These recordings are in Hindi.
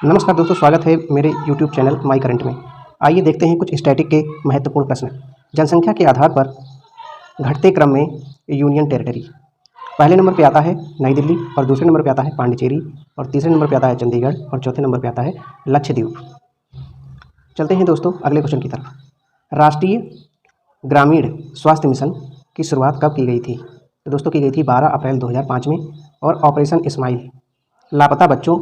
नमस्कार दोस्तों, स्वागत है मेरे YouTube चैनल माई करंट में। आइए देखते हैं कुछ स्टैटिक के महत्वपूर्ण प्रश्न। जनसंख्या के आधार पर घटते क्रम में यूनियन टेरिटरी। पहले नंबर पे आता है नई दिल्ली, और दूसरे नंबर पे आता है पांडिचेरी, और तीसरे नंबर पे आता है चंडीगढ़, और चौथे नंबर पे आता है लक्षद्वीप। चलते हैं दोस्तों अगले क्वेश्चन की तरफ। राष्ट्रीय ग्रामीण स्वास्थ्य मिशन की शुरुआत कब की गई थी? तो दोस्तों की गई थी 12 अप्रैल 2005 में, और ऑपरेशन इस्माइल लापता बच्चों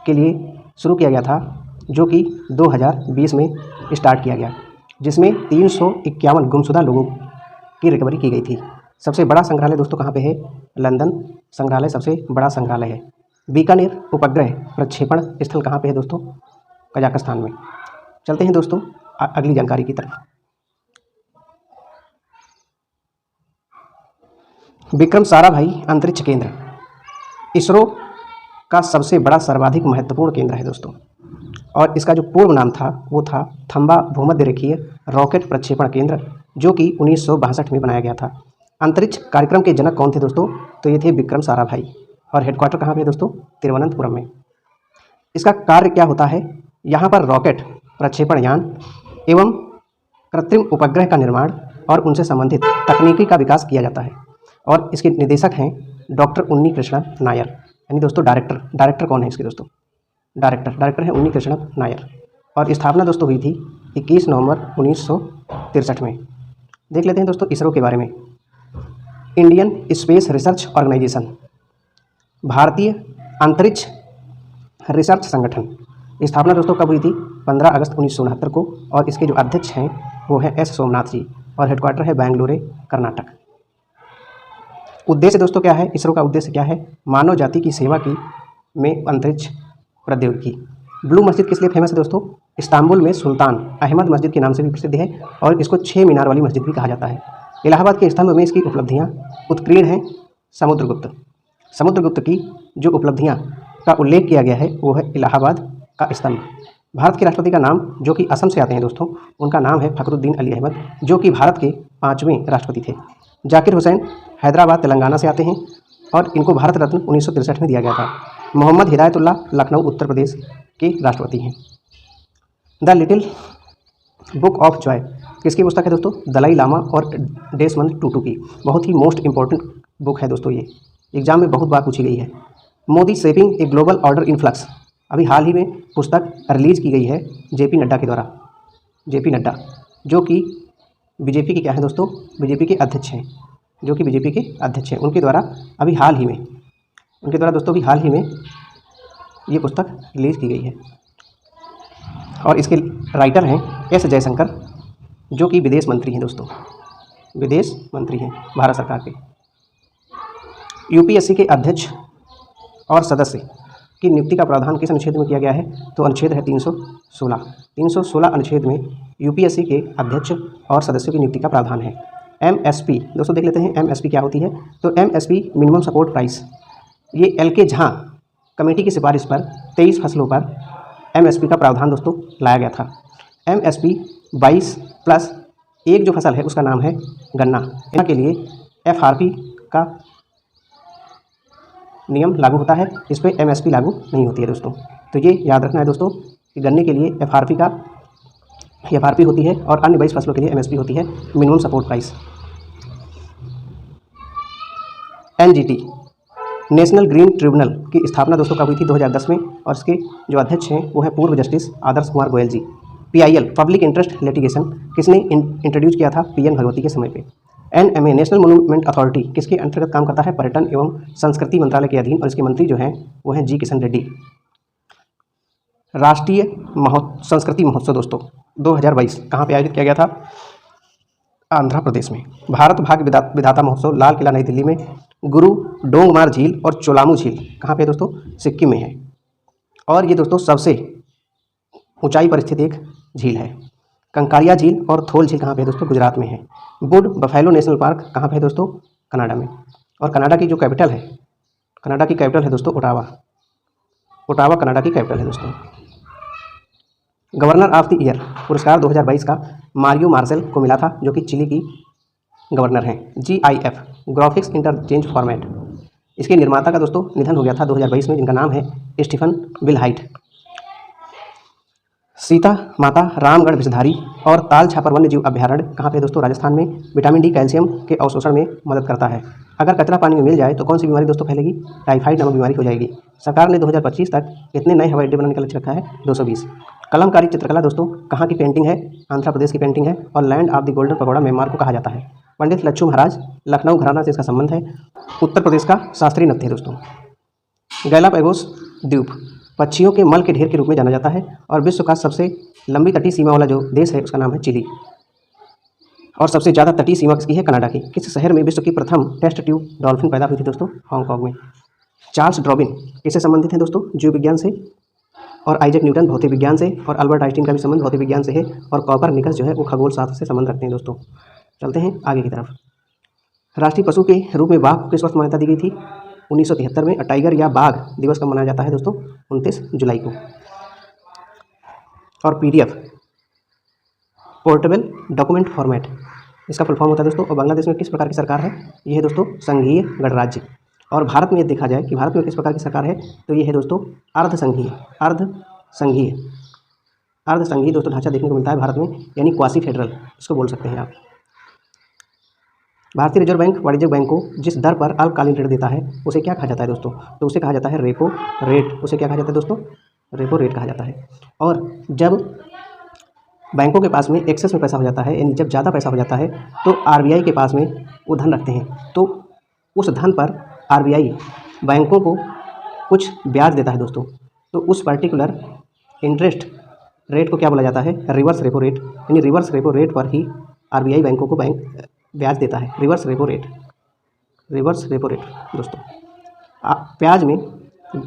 के लिए शुरू किया गया था, जो कि 2020 में स्टार्ट किया गया, जिसमें 351 गुमशुदा लोगों की रिकवरी की गई थी। सबसे बड़ा संग्रहालय दोस्तों कहाँ पे है? लंदन संग्रहालय सबसे बड़ा संग्रहालय है। बीकानेर उपग्रह प्रक्षेपण स्थल कहाँ पे है दोस्तों? कजाकिस्तान में। चलते हैं दोस्तों अगली जानकारी की तरफ। विक्रम साराभाई अंतरिक्ष केंद्र इसरो का सबसे बड़ा सर्वाधिक महत्वपूर्ण केंद्र है दोस्तों, और इसका जो पूर्व नाम था वो था थम्बा भूमध्यरेखीय रॉकेट प्रक्षेपण केंद्र, जो कि 1962 में बनाया गया था। अंतरिक्ष कार्यक्रम के जनक कौन थे दोस्तों? तो ये थे विक्रम साराभाई, और हेडक्वार्टर कहाँ पे है दोस्तों? तिरुवनंतपुरम में। इसका कार्य क्या होता है? यहाँ पर रॉकेट प्रक्षेपण यान एवं कृत्रिम उपग्रह का निर्माण और उनसे संबंधित तकनीकी का विकास किया जाता है, और इसके निदेशक हैं डॉक्टर उन्नी कृष्णन नायर, यानी दोस्तों डायरेक्टर कौन है इसके दोस्तों? डायरेक्टर है उन्नी कृष्णन नायर, और स्थापना दोस्तों हुई थी 21 नवंबर 1963 में। देख लेते हैं दोस्तों इसरो के बारे में। इंडियन स्पेस रिसर्च ऑर्गेनाइजेशन, भारतीय अंतरिक्ष रिसर्च संगठन, स्थापना दोस्तों कब हुई थी? 15 अगस्त 1969 को, और इसके जो अध्यक्ष हैं वो हैं एस सोमनाथ जी, और हेडक्वार्टर है बेंगलुरु कर्नाटक। उद्देश्य दोस्तों क्या है? इसरो का उद्देश्य क्या है? मानव जाति की सेवा की में अंतरिक्ष प्रौद्योगिकी। ब्लू मस्जिद किस लिए फेमस है दोस्तों? इस्तांबुल में सुल्तान अहमद मस्जिद के नाम से भी प्रसिद्ध है, और इसको 6 मीनार वाली मस्जिद भी कहा जाता है। इलाहाबाद के स्तंभ में इसकी उपलब्धियां उत्कीर्ण हैं। समुद्रगुप्त की जो उपलब्धियां का उल्लेख किया गया है वो है इलाहाबाद का स्तंभ। भारत के राष्ट्रपति का नाम, जो कि असम से आते हैं दोस्तों, उनका नाम है फखरुद्दीन अली अहमद, जो कि भारत के 5वें राष्ट्रपति थे। जाकिर हुसैन हैदराबाद तेलंगाना से आते हैं, और इनको भारत रत्न 1963 में दिया गया था। मोहम्मद हिदायतुल्लाह लखनऊ उत्तर प्रदेश के राष्ट्रपति हैं। The little book of Joy किसकी पुस्तक है दोस्तों? दलाई लामा और डेसमंड टूटू की। बहुत ही मोस्ट इंपॉर्टेंट बुक है दोस्तों, ये एग्जाम में बहुत बार पूछी गई है। Modi shaping a global order influx, अभी हाल ही में पुस्तक रिलीज की गई है जेपी नड्डा के द्वारा। जेपी नड्डा जो कि बीजेपी के क्या हैं दोस्तों? बीजेपी के अध्यक्ष हैं, जो कि बीजेपी के अध्यक्ष हैं, उनके द्वारा अभी हाल ही में ये पुस्तक रिलीज की गई है। और इसके राइटर हैं एस जयशंकर, जो कि विदेश मंत्री हैं दोस्तों, विदेश मंत्री हैं भारत सरकार के। यूपीएससी के अध्यक्ष और सदस्य की नियुक्ति का प्रावधान किस अनुच्छेद में किया गया है? तो अनुच्छेद है 316 अनुच्छेद में यूपीएससी के अध्यक्ष और सदस्यों की नियुक्ति का प्रावधान है। एमएसपी दोस्तों देख लेते हैं, एमएसपी क्या होती है? तो एमएसपी मिनिमम सपोर्ट प्राइस, ये एलके झां कमेटी की सिफारिश पर 23 फसलों पर एमएसपी का प्रावधान दोस्तों लाया गया था। एमएसपी 22+1 जो फसल है उसका नाम है गन्ना, यहाँ के लिए एफआरपी का नियम लागू होता है, इस पर एमएसपी लागू नहीं होती है दोस्तों। तो ये याद रखना है दोस्तों कि गन्ने के लिए एफआरपी होती है, और अन्य 22 फसलों के लिए एमएसपी होती है, minimum support price. NGT national green tribunal की स्थापना दोस्तों कब हुई थी? 2010 में, और इसके जो अध्यक्ष हैं वो है पूर्व जस्टिस आदर्श कुमार गोयल जी। पीआईएल पब्लिक इंटरेस्ट लिटिगेशन किसने इंट्रोड्यूस किया था? पीएन भगवती के समय पे। एनएमए नेशनल मोन्यूमेंट अथॉरिटी किसके अंतर्गत काम करता है? पर्यटन एवं संस्कृति मंत्रालय के अधीन, और इसके मंत्री जो हैं वो हैं जी किशन रेड्डी। राष्ट्रीय संस्कृति महोत्सव दोस्तों 2022 कहाँ पे आयोजित किया गया था? आंध्र प्रदेश में। भारत भाग्य विधाता महोत्सव लाल किला नई दिल्ली में। गुरु डोंगमार झील और चोलामू झील कहाँ पे दोस्तों? सिक्किम में है, और ये दोस्तों सबसे ऊंचाई पर स्थित एक झील है। कंकारिया झील और थोल झील कहाँ पे दोस्तों? गुजरात में है। वुड बफेलो नेशनल पार्क कहाँ पे है दोस्तों? कनाडा में। और कनाडा की जो कैपिटल है दोस्तों ओटावा कनाडा की कैपिटल है दोस्तों। गवर्नर ऑफ द ईयर पुरस्कार 2022 का मारियो मार्सेल को मिला था, जो कि चिली की गवर्नर हैं। GIF ग्राफिक्स इंटरचेंज फॉर्मेट, इसके निर्माता का दोस्तों निधन हो गया था 2022 में, जिनका नाम है स्टीफन विलहाइट। सीता माता रामगढ़ विषधारी और ताल छापर वन्य जीव अभ्यारण्य कहाँ पे है दोस्तों? राजस्थान में। विटामिन डी कैल्शियम के अवशोषण में मदद करता है। अगर कचरा पानी में मिल जाए तो कौन सी बीमारी दोस्तों फैलेगी? टाइफाइड नामक बीमारी हो जाएगी। सरकार ने 2025 तक कितने नए हवाई अड्डे बनाने का लक्ष्य रखा है? 220। कलमकारी चित्रकला दोस्तों कहाँ की पेंटिंग है? आंध्र प्रदेश की पेंटिंग है और land of the golden pagoda Myanmar को कहा जाता है। पंडित लच्छू महाराज लखनऊ घराना से इसका संबंध है। उत्तर प्रदेश का शास्त्रीय नृत्य है दोस्तों। गैलापागोस द्वीप पक्षियों के मल के ढेर के रूप में जाना जाता है और विश्व का सबसे लंबी तटीय सीमा वाला जो देश है उसका नाम है चिली। और सबसे ज़्यादा तटीय सीमा किसकी है? कनाडा की। किस शहर में विश्व की प्रथम टेस्ट ट्यूब डॉल्फिन पैदा हुई थी दोस्तों? हांगकांग में। चार्ल्स डार्विन किससे संबंधित हैं दोस्तों? जीव विज्ञान से। और आइजैक न्यूटन भौतिक विज्ञान से। और अल्बर्ट आइंस्टीन का भी संबंध भौतिक विज्ञान से है। और कॉपरनिकस जो है वो खगोल शास्त्र से संबंध रखते हैं दोस्तों। चलते हैं आगे की तरफ। राष्ट्रीय पशु के रूप में बाघ को किस वर्ष मान्यता दी गई थी? 1973 में। टाइगर या बाघ दिवस कब मनाया जाता है दोस्तों? 29 जुलाई को। और PDF पोर्टेबल डॉक्यूमेंट फॉर्मेट इसका फुल फॉर्म होता है दोस्तों। और बांग्लादेश में किस प्रकार की सरकार है? ये है दोस्तों संघीय गणराज्य। और भारत में यदि देखा जाए कि भारत में किस प्रकार की सरकार है तो ये है दोस्तों अर्धसंघीय। अर्धसंघीय दोस्तों ढांचा देखने को मिलता है भारत में, यानी क्वासी फेडरल इसको बोल सकते हैं आप। भारतीय रिजर्व बैंक वाणिज्यिक बैंक को जिस दर पर अल्पकालीन ऋण देता है उसे क्या कहा जाता है दोस्तों? तो उसे कहा जाता है रेपो रेट। उसे क्या कहा जाता है दोस्तों? रेपो रेट कहा जाता है। और जब बैंकों के पास में एक्सेस में पैसा हो जाता है, यानी जब ज़्यादा पैसा हो जाता है, तो RBI के पास में वो धन रखते हैं, तो उस धन पर RBI बैंकों को कुछ ब्याज देता है दोस्तों। तो उस पर्टिकुलर इंटरेस्ट रेट को क्या बोला जाता है? Reverse repo rate. यानी रिवर्स रेपो रेट पर ही RBI बैंकों को ब्याज देता है। रिवर्स रेपो रेट दोस्तों। प्याज में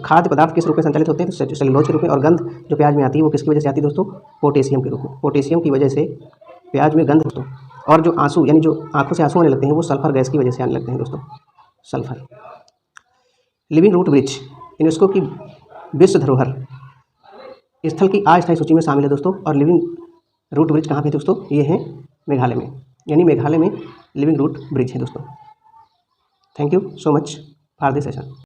खाद्य पदार्थ किस रूप में संचालित होते हैं? तो सेलुलोज के रूप में। और गंध जो प्याज में आती है वो किसकी वजह से आती है दोस्तों? पोटेशियम के रूप में। पोटेशियम की वजह से प्याज में गंध दोस्तों। और जो आंसू यानी जो आंखों से आंसू आने लगते हैं वो सल्फर गैस की वजह से आने लगते हैं दोस्तों। Sulphur. Living root bridge UNESCO की विश्व धरोहर स्थल की अस्थायी सूची में शामिल है दोस्तों। और लिविंग रूट ब्रिज कहाँ पे दोस्तों? ये है मेघालय में, यानी मेघालय में लिविंग रूट ब्रिज है दोस्तों। Thank you so much for this session.